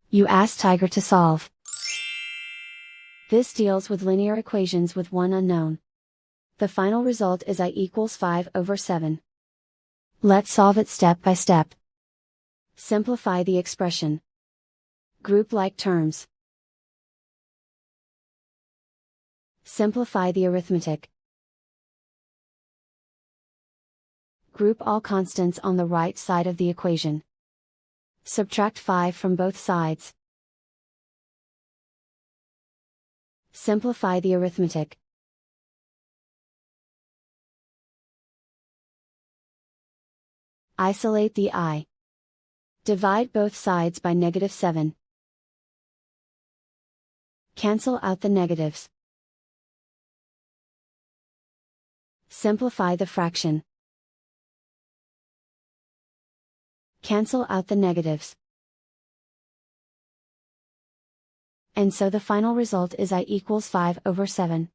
You ask Tiger to solve. This deals with linear equations with one unknown. The final result is I equals 5/7. Let's solve it step by step. Simplify the expression. Group like terms. Simplify the arithmetic. Group all constants on the right side of the equation. Subtract 5 from both sides. Simplify the arithmetic. Isolate the I. Divide both sides by -7. Cancel out the negatives. Simplify the fraction. Cancel out the negatives. And so the final result is I equals 5/7.